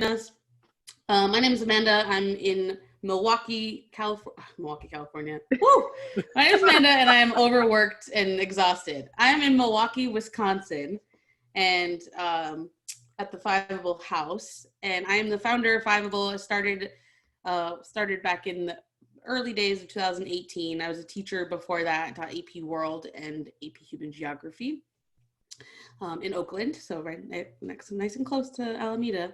us. My name is Amanda. I'm in Milwaukee, California. Woo! My name is Amanda, and I am overworked and exhausted. I am in Milwaukee, Wisconsin, and at the Fiveable house. And I am the founder of Fiveable. I started back in the early days of 2018. I was a teacher before that. I taught AP World and AP Human Geography in Oakland, so right next, nice and close to Alameda.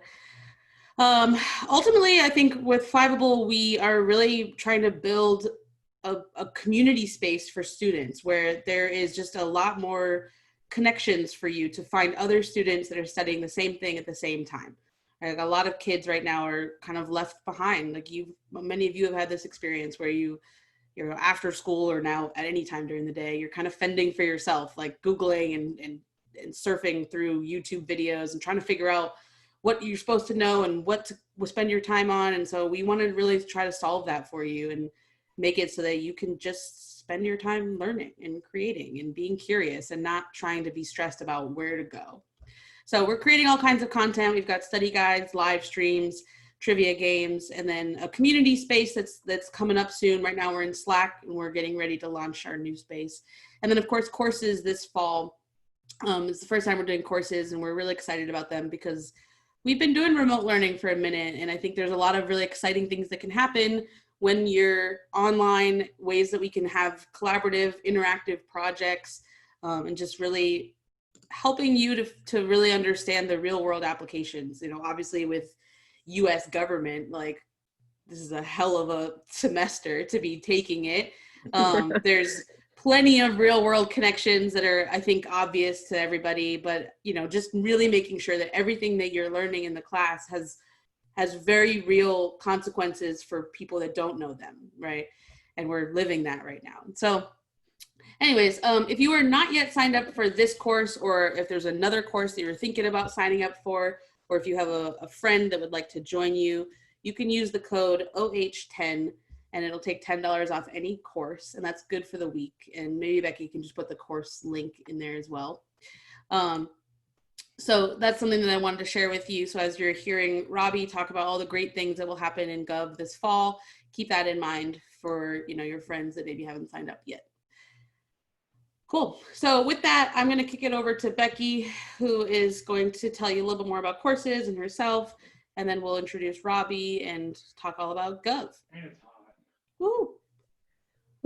Ultimately, I think with Fiveable, we are really trying to build a community space for students where there is just a lot more connections for you to find other students that are studying the same thing at the same time. Like, a lot of kids right now are kind of left behind. Like, many of you have had this experience where you're after school or now at any time during the day, you're kind of fending for yourself, like Googling and surfing through YouTube videos and trying to figure out what you're supposed to know and what to spend your time on. And so we want to really try to solve that for you and make it so that you can just spend your time learning and creating and being curious and not trying to be stressed about where to go. So we're creating all kinds of content. We've got study guides, live streams, trivia games, and then a community space that's coming up soon. Right now we're in Slack and we're getting ready to launch our new space. And then of course courses this fall. It's the first time we're doing courses, and we're really excited about them because we've been doing remote learning for a minute, and I think there's a lot of really exciting things that can happen when you're online, ways that we can have collaborative, interactive projects, and just really helping you to really understand the real world applications. You know, obviously with US government, like, this is a hell of a semester to be taking it. There's plenty of real world connections that are, I think, obvious to everybody, but, you know, just really making sure that everything that you're learning in the class has very real consequences for people that don't know them, right? And we're living that right now. So anyways, if you are not yet signed up for this course, or if there's another course that you're thinking about signing up for, or if you have a friend that would like to join you, you can use the code OH10 and it'll take $10 off any course, and that's good for the week. And maybe Becky can just put the course link in there as well. So that's something that I wanted to share with you. So as you're hearing Robbie talk about all the great things that will happen in Gov this fall, keep that in mind for, you know, your friends that maybe haven't signed up yet. Cool. So with that, I'm going to kick it over to Becky, who is going to tell you a little bit more about courses and herself, and then we'll introduce Robbie and talk all about Gov. Woo!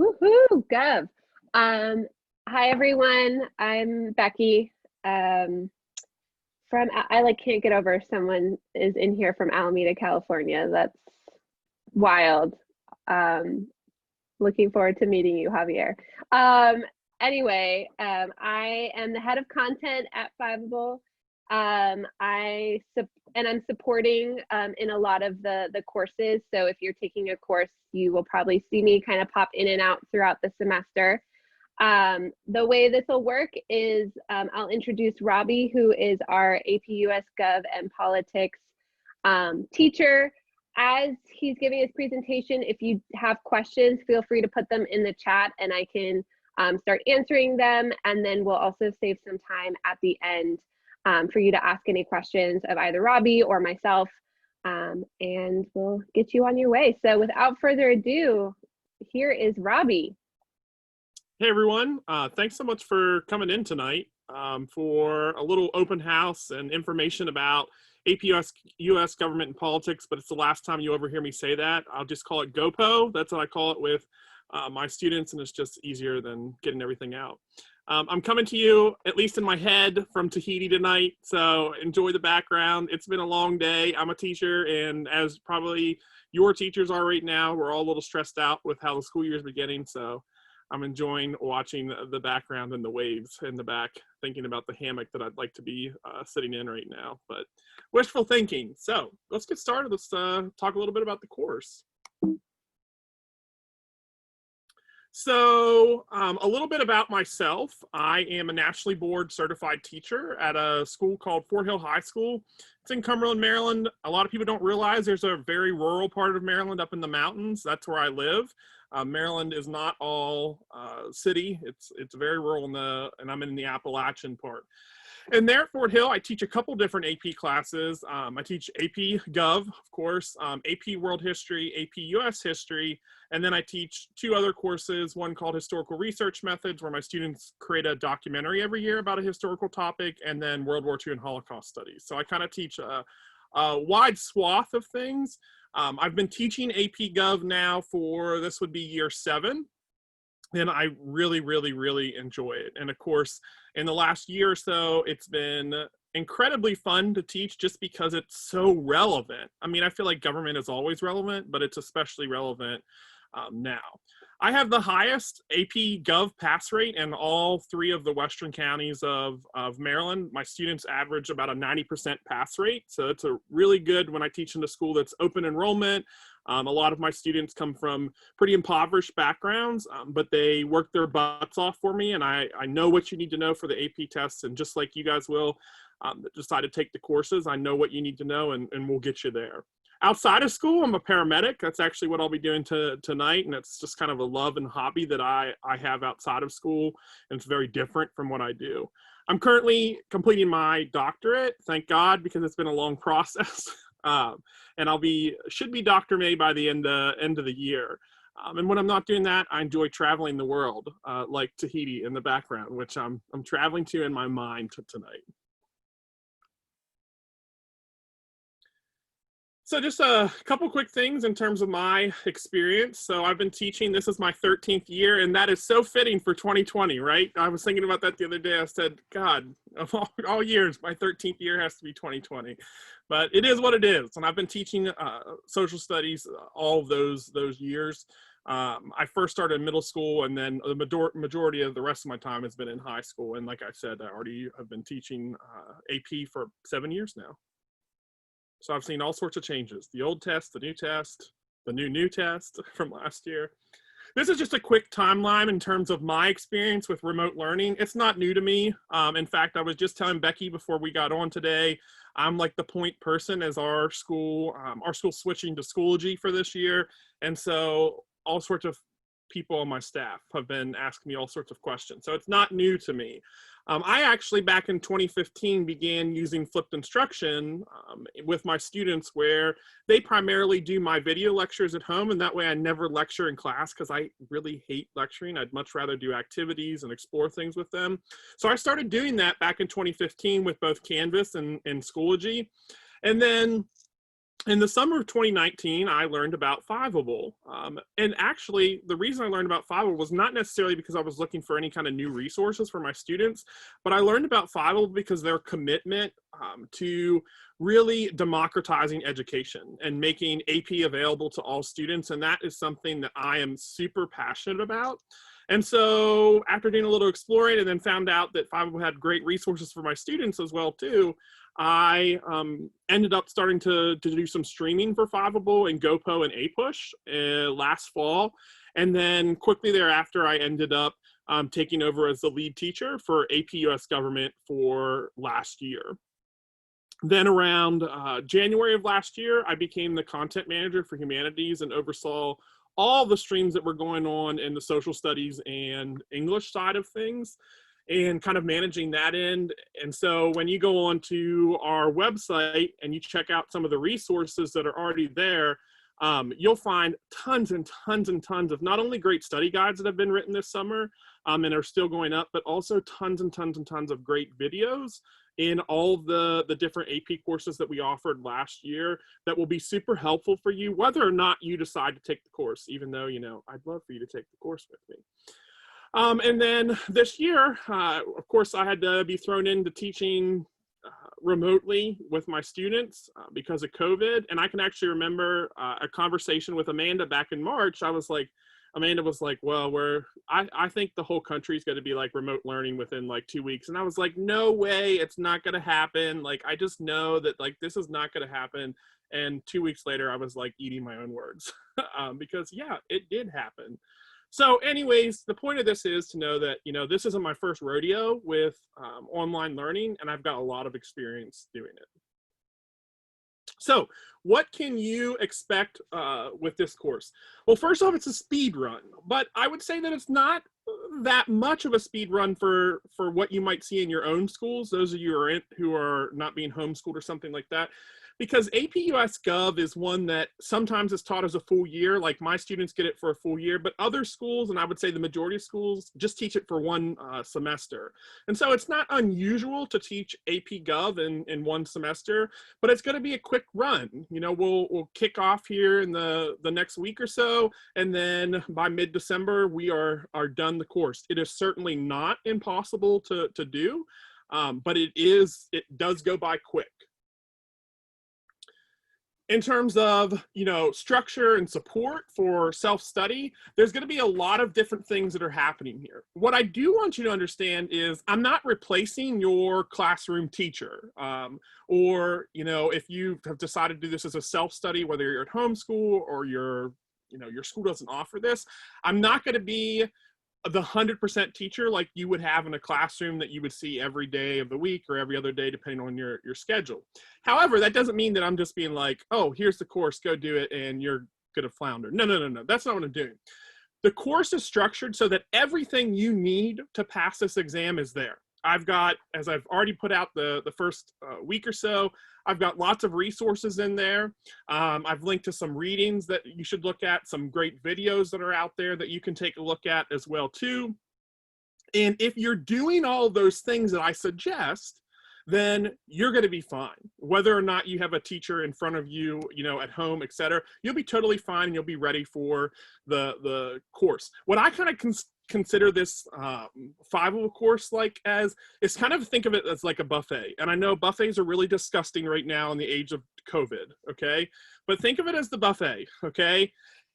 Woohoo! Gov. Hi everyone. I'm Becky. I can't get over someone is in here from Alameda, California. That's wild. Looking forward to meeting you, Javier. Anyway, I am the head of content at Fiveable. I'm supporting in a lot of the courses. So if you're taking a course, you will probably see me kind of pop in and out throughout the semester. The way this will work is I'll introduce Robbie, who is our AP US Gov and Politics teacher. As he's giving his presentation, if you have questions, feel free to put them in the chat and I can start answering them. And then we'll also save some time at the end for you to ask any questions of either Robbie or myself, and we'll get you on your way. So without further ado, here is Robbie. Hey everyone, thanks so much for coming in tonight for a little open house and information about AP US government and politics, but it's the last time you ever hear me say that. I'll just call it GoPo. That's what I call it with my students, and it's just easier than getting everything out. I'm coming to you, at least in my head, from Tahiti tonight, so enjoy the background. It's been a long day. I'm a teacher, and as probably your teachers are right now, we're all a little stressed out with how the school year is beginning, so I'm enjoying watching the background and the waves in the back, thinking about the hammock that I'd like to be sitting in right now, but wishful thinking. So let's get started. Let's talk a little bit about the course. So a little bit about myself. I am a nationally board certified teacher at a school called Fort Hill High School. It's in Cumberland, Maryland. A lot of people don't realize there's a very rural part of Maryland up in the mountains. That's where I live. Maryland is not all city. It's very rural and I'm in the Appalachian part. And there at Fort Hill, I teach a couple different AP classes. I teach AP Gov, of course, AP World History, AP US History, and then I teach 2 other courses, one called Historical Research Methods, where my students create a documentary every year about a historical topic, and then World War II and Holocaust Studies. So I kind of teach a wide swath of things. I've been teaching AP Gov now for, this would be year 7. And I really, really, really enjoy it. And of course, in the last year or so, it's been incredibly fun to teach just because it's so relevant. I mean, I feel like government is always relevant, but it's especially relevant now. I have the highest AP Gov pass rate in all 3 of the western counties of Maryland. My students average about a 90% pass rate. So it's a really good when I teach in a school that's open enrollment. A lot of my students come from pretty impoverished backgrounds, but they work their butts off for me, and I know what you need to know for the AP tests, and just like you guys will decide to take the courses, I know what you need to know, and we'll get you there. Outside of school, I'm a paramedic. That's actually what I'll be doing tonight, and it's just kind of a love and hobby that I have outside of school, and it's very different from what I do. I'm currently completing my doctorate, thank God, because it's been a long process. And should be Dr. May by the end of the year. And when I'm not doing that, I enjoy traveling the world, like Tahiti in the background, which I'm traveling to in my mind tonight. So just a couple quick things in terms of my experience. So I've been teaching, this is my 13th year, and that is so fitting for 2020, right? I was thinking about that the other day. I said, God, of all years, my 13th year has to be 2020. But it is what it is. And I've been teaching social studies all of those years. I first started in middle school, and then the majority of the rest of my time has been in high school. And like I said, I already have been teaching AP for 7 years now. So I've seen all sorts of changes. The old test, the new test, the new test from last year. This is just a quick timeline in terms of my experience with remote learning. It's not new to me. In fact, I was just telling Becky before we got on today, I'm like the point person as our school switching to Schoology for this year. And so all sorts of people on my staff have been asking me all sorts of questions. So it's not new to me. I actually, back in 2015, began using flipped instruction with my students, where they primarily do my video lectures at home, and that way I never lecture in class because I really hate lecturing. I'd much rather do activities and explore things with them. So I started doing that back in 2015 with both Canvas and Schoology. And then in the summer of 2019, I learned about Fiveable. And actually, the reason I learned about Fiveable was not necessarily because I was looking for any kind of new resources for my students, but I learned about Fiveable because their commitment to really democratizing education and making AP available to all students. And that is something that I am super passionate about. And so after doing a little exploring and then found out that Fiveable had great resources for my students as well too, I ended up starting to do some streaming for Fiveable and GoPo and APush last fall. And then quickly thereafter, I ended up taking over as the lead teacher for AP US Government for last year. Then around January of last year, I became the content manager for humanities and oversaw all the streams that were going on in the social studies and English side of things, and kind of managing that end. And so when you go onto our website and you check out some of the resources that are already there, you'll find tons and tons and tons of not only great study guides that have been written this summer and are still going up, but also tons and tons and tons of great videos in all the different AP courses that we offered last year that will be super helpful for you, whether or not you decide to take the course, even though, you know, I'd love for you to take the course with me. And then this year, of course, I had to be thrown into teaching remotely with my students because of COVID. And I can actually remember a conversation with Amanda back in March. Amanda was like, well, I think the whole country's going to be like remote learning within like 2 weeks. And I was like, no way, it's not going to happen. Like, I just know that like, this is not going to happen. And 2 weeks later, I was like eating my own words because yeah, it did happen. So anyways, the point of this is to know that, you know, this isn't my first rodeo with online learning, and I've got a lot of experience doing it. So what can you expect with this course? Well, first off, it's a speed run, but I would say that it's not that much of a speed run for what you might see in your own schools, those of you who are not being homeschooled or something like that. Because AP US Gov is one that sometimes is taught as a full year, like my students get it for a full year, but other schools, and I would say the majority of schools, just teach it for one semester. And so it's not unusual to teach AP Gov in one semester, but it's going to be a quick run. You know, we'll kick off here in the next week or so, and then by mid-December, we are done the course. It is certainly not impossible to do, but it does go by quick. In terms of, you know, structure and support for self-study, there's going to be a lot of different things that are happening here. What I do want you to understand is I'm not replacing your classroom teacher. Or, you know, if you have decided to do this as a self-study, whether you're at homeschool or your school doesn't offer this, I'm not going to be the 100% teacher like you would have in a classroom that you would see every day of the week or every other day, depending on your schedule. However, that doesn't mean that I'm just being like, oh, here's the course, go do it, and you're gonna flounder. No, that's not what I'm doing. The course is structured so that everything you need to pass this exam is there. I've got, as I've already put out the first week or so, I've got lots of resources in there. I've linked to some readings that you should look at, some great videos that are out there that you can take a look at as well too. And if you're doing all of those things that I suggest, then you're going to be fine. Whether or not you have a teacher in front of you, you know, at home, etc., you'll be totally fine and you'll be ready for the course. What I kind of consider this Fiveable course like as is kind of think of it as like a buffet. And I know buffets are really disgusting right now in the age of COVID, okay? But think of it as the buffet, okay?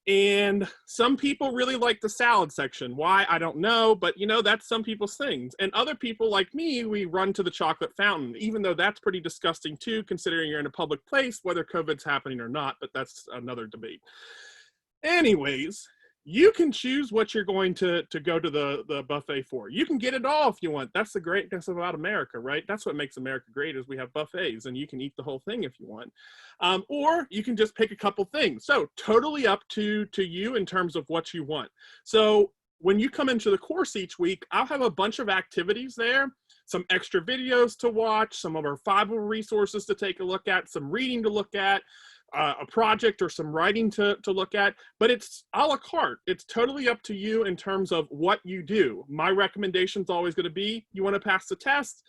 And some people really like the salad section. Why? I don't know, but you know, that's some people's things. And other people like me, we run to the chocolate fountain, even though that's pretty disgusting too, considering you're in a public place, whether COVID's happening or not, but that's another debate. Anyways, you can choose what you're going to go to the buffet for. You can get it all if you want. That's the greatness about America, right? That's what makes America great is we have buffets and you can eat the whole thing if you want. Or you can just pick a couple things. So totally up to you in terms of what you want. So when you come into the course each week, I'll have a bunch of activities there, some extra videos to watch, some of our Fiveable resources to take a look at, some reading to look at, a project or some writing to look at, but it's a la carte. It's totally up to you in terms of what you do. My recommendation is always going to be, you want to pass the test,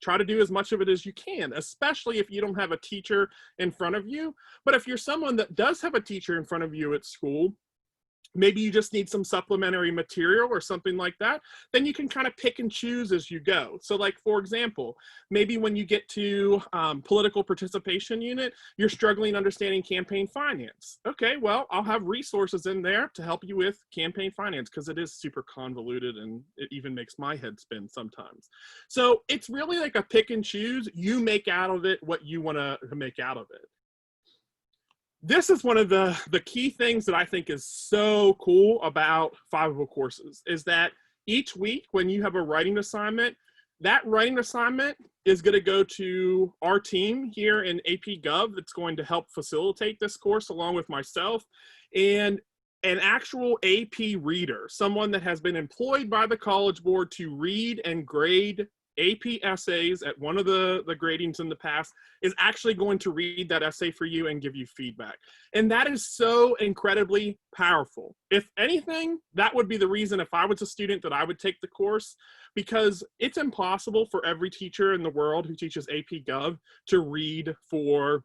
try to do as much of it as you can, especially if you don't have a teacher in front of you. But if you're someone that does have a teacher in front of you at school, maybe you just need some supplementary material or something like that, then you can kind of pick and choose as you go. So like, for example, maybe when you get to political participation unit, you're struggling understanding campaign finance. Okay, well, I'll have resources in there to help you with campaign finance because it is super convoluted and it even makes my head spin sometimes. So it's really like a pick and choose. You make out of it what you want to make out of it. This is one of the key things that I think is so cool about Fiveable courses is that each week when you have a writing assignment, that writing assignment is going to go to our team here in AP Gov that's going to help facilitate this course along with myself, and an actual AP reader, someone that has been employed by the College Board to read and grade AP essays at one of the gradings in the past, is actually going to read that essay for you and give you feedback. And that is so incredibly powerful. If anything, that would be the reason if I was a student that I would take the course, because it's impossible for every teacher in the world who teaches AP Gov to read for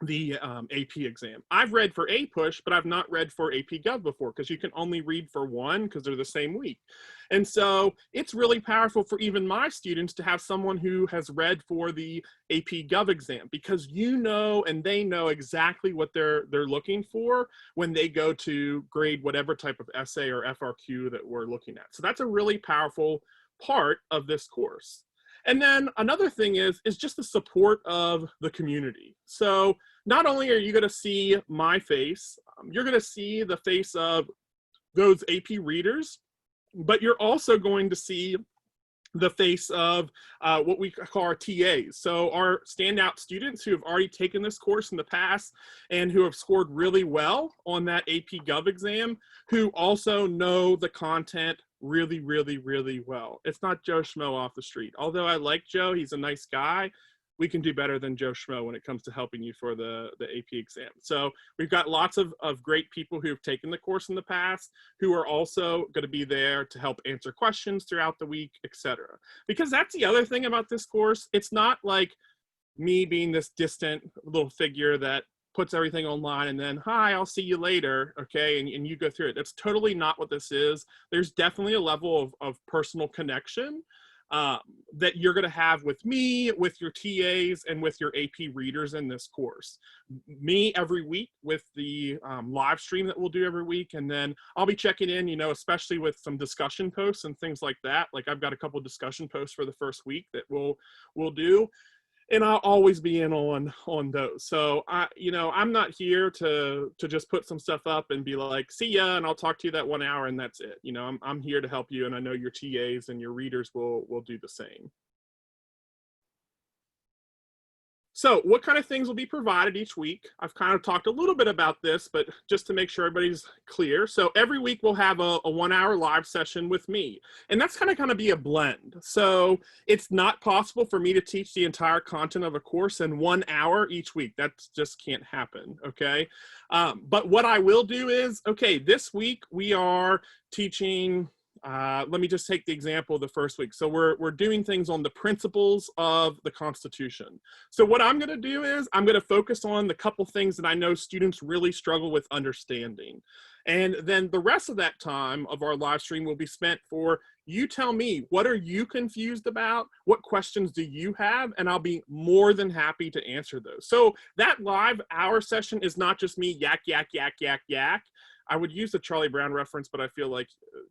the AP exam. I've read for APUSH, but I've not read for AP Gov before because you can only read for one because they're the same week. And so it's really powerful for even my students to have someone who has read for the AP Gov exam, because you know and they know exactly what they're looking for when they go to grade whatever type of essay or FRQ that we're looking at. So that's a really powerful part of this course. And then another thing is just the support of the community. So not only are you going to see my face, you're going to see the face of those AP readers, but you're also going to see the face of what we call our TAs. So our standout students who have already taken this course in the past and who have scored really well on that AP Gov exam, who also know the content really, really, really well. It's not Joe Schmo off the street. Although I like Joe, he's a nice guy. We can do better than Joe Schmo when it comes to helping you for the AP exam. So we've got lots of great people who have taken the course in the past, who are also going to be there to help answer questions throughout the week, etc. Because that's the other thing about this course. It's not like me being this distant little figure that puts everything online and then, hi, I'll see you later, okay, and you go through it. That's totally not what this is. There's definitely a level of personal connection that you're going to have with me, with your TAs, and with your AP readers in this course. Me every week with the live stream that we'll do every week, and then I'll be checking in, you know, especially with some discussion posts and things like that. Like I've got a couple discussion posts for the first week that we'll do. And I'll always be in on those. So I'm not here to just put some stuff up and be like, see ya, and I'll talk to you that 1 hour and that's it. You know, I'm here to help you, and I know your TAs and your readers will do the same. So what kind of things will be provided each week? I've kind of talked a little bit about this, but just to make sure everybody's clear. So every week we'll have a 1 hour live session with me, and that's kind of going to be a blend. So it's not possible for me to teach the entire content of a course in 1 hour each week. That just can't happen, okay? But what I will do is, okay, this week we are teaching, let me just take the example of the first week. So we're doing things on the principles of the Constitution. So what I'm going to do is I'm going to focus on the couple things that I know students really struggle with understanding. And then the rest of that time of our live stream will be spent for you tell me, what are you confused about? What questions do you have? And I'll be more than happy to answer those. So that live hour session is not just me yak, yak, yak, yak, yak. I would use the Charlie Brown reference, but I feel like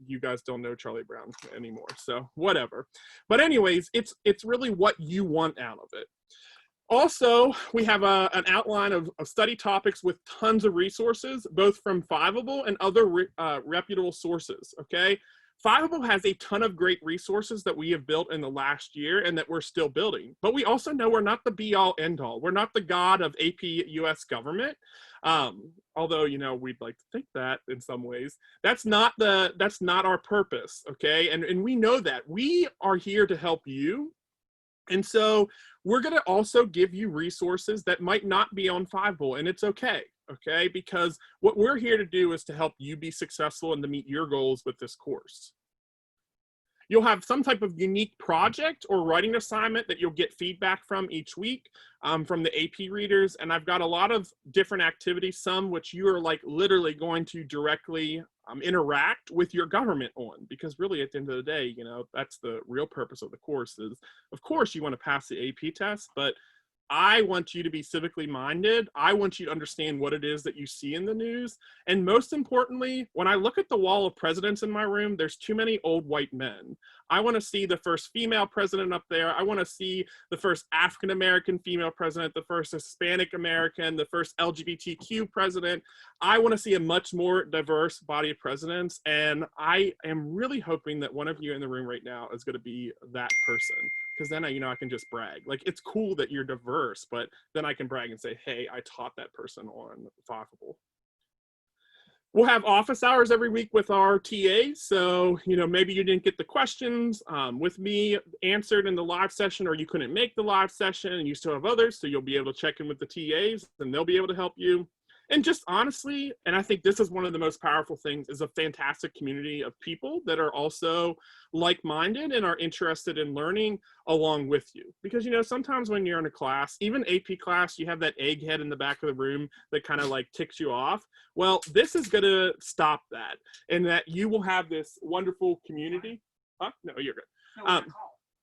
you guys don't know Charlie Brown anymore, so whatever. But anyways, it's really what you want out of it. Also, we have an outline of study topics with tons of resources, both from Fiveable and other reputable sources, okay? Fiveable has a ton of great resources that we have built in the last year and that we're still building. But we also know we're not the be-all, end-all. We're not the god of AP US government. Although, you know, we'd like to think that in some ways. That's not our purpose, okay? And we know that. We are here to help you. And so we're going to also give you resources that might not be on Fiveable, and it's okay, okay? Because what we're here to do is to help you be successful and to meet your goals with this course. You'll have some type of unique project or writing assignment that you'll get feedback from each week from the AP readers. And I've got a lot of different activities, some which you are like literally going to directly interact with your government on, because really at the end of the day, you know, that's the real purpose of the course is, of course, you want to pass the AP test, but I want you to be civically minded. I want you to understand what it is that you see in the news. And most importantly, when I look at the wall of presidents in my room, there's too many old white men. I want to see the first female president up there. I want to see the first African-American female president, the first Hispanic American, the first LGBTQ president. I want to see a much more diverse body of presidents. And I am really hoping that one of you in the room right now is going to be that person. Because then I can just brag. Like, it's cool that you're diverse, but then I can brag and say, hey, I taught that person on Fiveable. We'll have office hours every week with our TAs. So, maybe you didn't get the questions with me answered in the live session, or you couldn't make the live session and you still have others. So you'll be able to check in with the TAs and they'll be able to help you. And just honestly, and I think this is one of the most powerful things, is a fantastic community of people that are also like-minded and are interested in learning along with you. Because, sometimes when you're in a class, even AP class, you have that egghead in the back of the room that kind of like ticks you off. Well, this is going to stop that, and that you will have this wonderful community. Huh? No, you're good.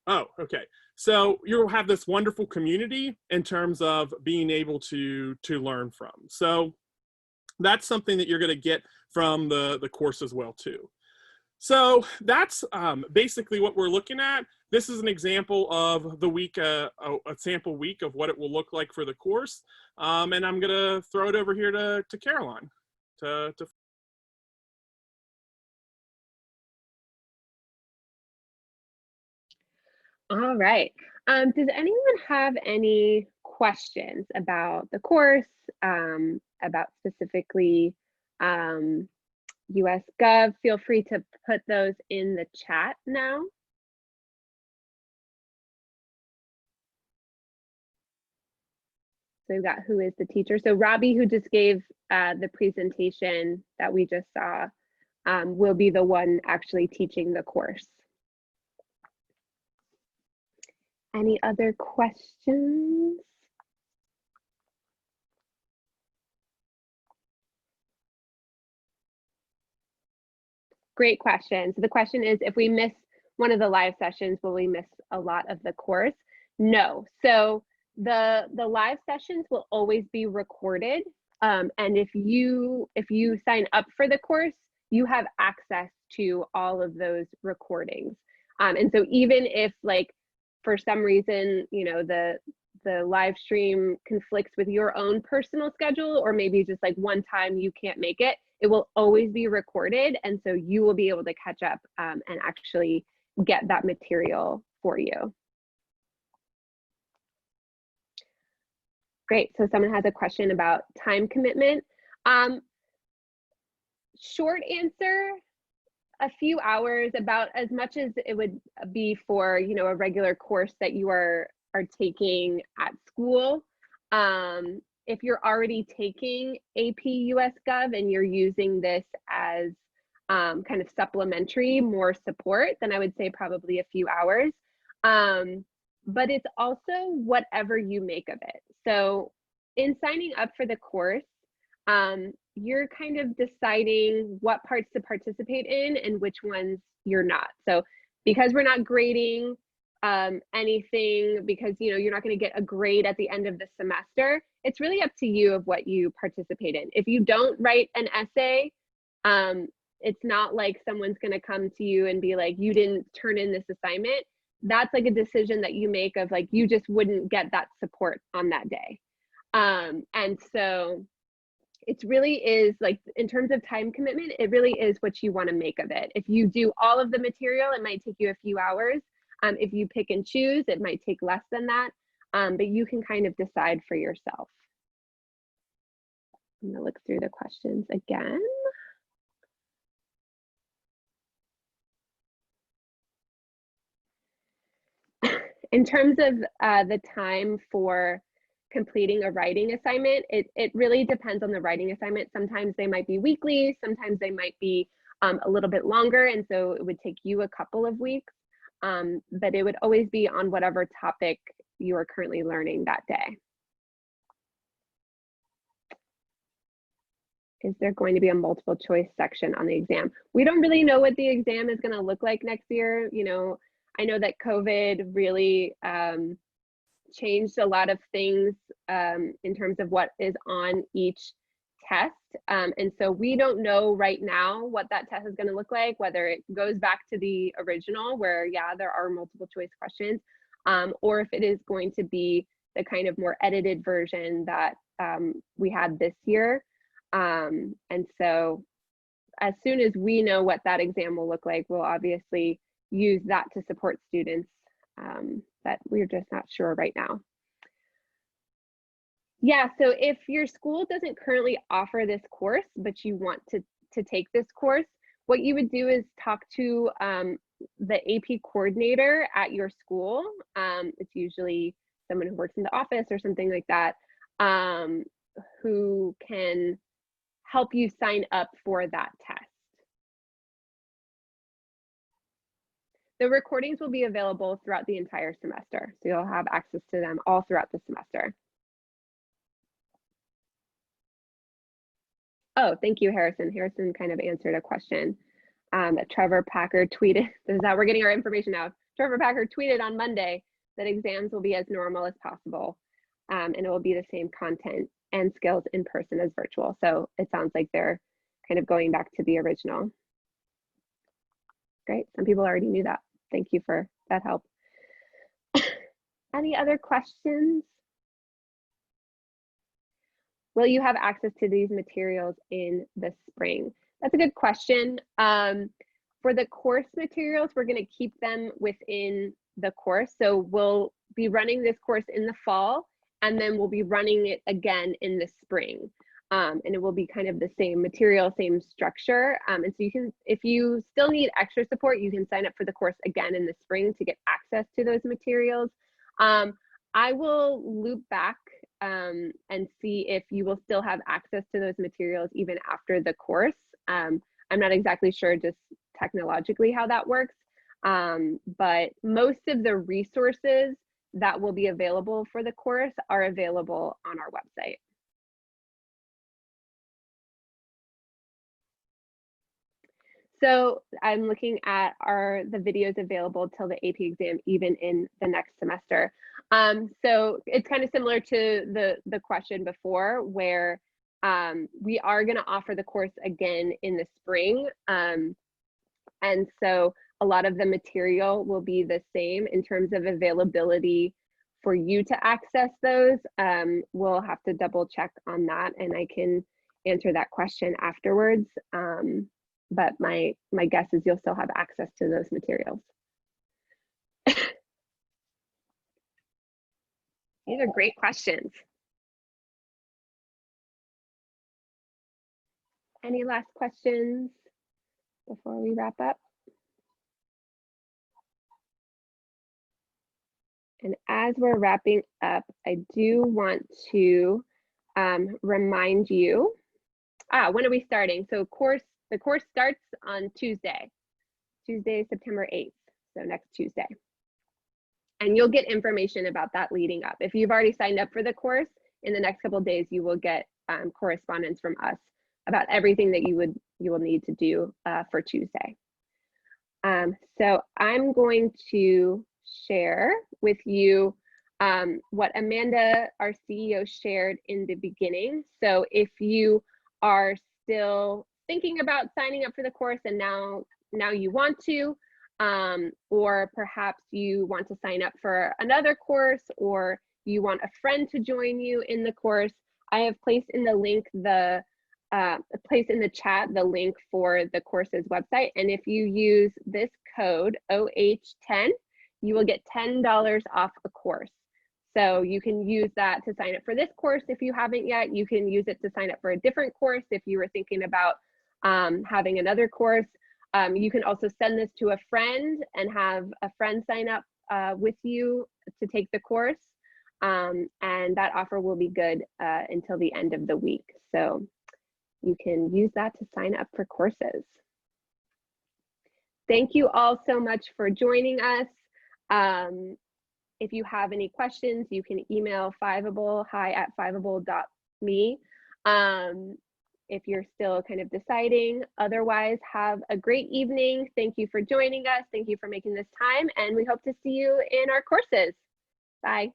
Oh, okay. So you'll have this wonderful community in terms of being able to learn from. So that's something that you're going to get from the course as well too. So that's basically what we're looking at. This is an example of the week, a sample week of what it will look like for the course. And I'm going to throw it over here to Caroline to All right. Does anyone have any questions about the course, about specifically US Gov? Feel free to put those in the chat now. So we've got who is the teacher. So Robbie, who just gave the presentation that we just saw, will be the one actually teaching the course. Any other questions? Great question. So the question is, if we miss one of the live sessions, will we miss a lot of the course? No. So the live sessions will always be recorded. And if you sign up for the course, you have access to all of those recordings. And so even if, like, for some reason, you know, the live stream conflicts with your own personal schedule, or maybe just like one time you can't make it, it will always be recorded. And so you will be able to catch up and actually get that material for you. Great. So someone has a question about time commitment. Short answer, a few hours, about as much as it would be for, you know, a regular course that you are taking at school. If you're already taking AP US Gov and you're using this as kind of supplementary, more support, then I would say probably a few hours. But it's also whatever you make of it. So in signing up for the course, you're kind of deciding what parts to participate in and which ones you're not. So because we're not grading anything, because, you know, you're not going to get a grade at the end of the semester, it's really up to you of what you participate in. If you don't write an essay, it's not like someone's going to come to you and be like, you didn't turn in this assignment. That's like a decision that you make of, like, you just wouldn't get that support on that day. And so it really is, like, in terms of time commitment, it really is what you want to make of it. If you do all of the material, it might take you a few hours. If you pick and choose, it might take less than that, but you can kind of decide for yourself. I'm going to look through the questions again. In terms of the time for completing a writing assignment, it really depends on the writing assignment. Sometimes they might be weekly, sometimes they might be a little bit longer, and so it would take you a couple of weeks, but it would always be on whatever topic you are currently learning that day. Is there going to be a multiple choice section on the exam? We don't really know what the exam is going to look like next year. You know, I know that COVID really changed a lot of things in terms of what is on each test. And so we don't know right now what that test is going to look like, whether it goes back to the original where, yeah, there are multiple choice questions, or if it is going to be the kind of more edited version that we had this year. And so as soon as we know what that exam will look like, we'll obviously use that to support students, but we're just not sure right now. Yeah, so if your school doesn't currently offer this course, but you want to take this course, what you would do is talk to the AP coordinator at your school. It's usually someone who works in the office or something like that, who can help you sign up for that test. The recordings will be available throughout the entire semester, so you'll have access to them all throughout the semester. Oh, thank you, Harrison. Harrison kind of answered a question that Trevor Packer tweeted. This is how we're getting our information now. Trevor Packer tweeted on Monday that exams will be as normal as possible, and it will be the same content and skills in person as virtual. So it sounds like they're kind of going back to the original. Great, some people already knew that. Thank you for that help. Any other questions? Will you have access to these materials in the spring? That's a good question. For the course materials, we're going to keep them within the course. So we'll be running this course in the fall, and then we'll be running it again in the spring. And it will be kind of the same material, same structure. And so you can, if you still need extra support, you can sign up for the course again in the spring to get access to those materials. I will loop back and see if you will still have access to those materials even after the course. I'm not exactly sure just technologically how that works, but most of the resources that will be available for the course are available on our website. So I'm looking at the videos available till the AP exam, even in the next semester. So it's kind of similar to the question before, where we are going to offer the course again in the spring. And so a lot of the material will be the same in terms of availability for you to access those. We'll have to double check on that, and I can answer that question afterwards. But my guess is you'll still have access to those materials. These are great questions. Any last questions before we wrap up? And as we're wrapping up, I do want to remind you, when are we starting? So the course starts on Tuesday, September 8th, so next Tuesday. And you'll get information about that leading up. If you've already signed up for the course, in the next couple of days, you will get correspondence from us about everything that you will need to do for Tuesday. So I'm going to share with you what Amanda, our CEO, shared in the beginning. So if you are still thinking about signing up for the course and now you want to, or perhaps you want to sign up for another course, or you want a friend to join you in the course, I have placed in the link place in the chat the link for the course's website. And if you use this code OH10, you will get $10 off a course. So you can use that to sign up for this course if you haven't yet. You can use it to sign up for a different course if you were thinking about having another course. You can also send this to a friend and have a friend sign up with you to take the course. And that offer will be good until the end of the week. So you can use that to sign up for courses. Thank you all so much for joining us. If you have any questions, you can email Fiveable, hi@fiveable.me. If you're still kind of deciding. Otherwise, have a great evening. Thank you for joining us. Thank you for making this time, and we hope to see you in our courses. Bye.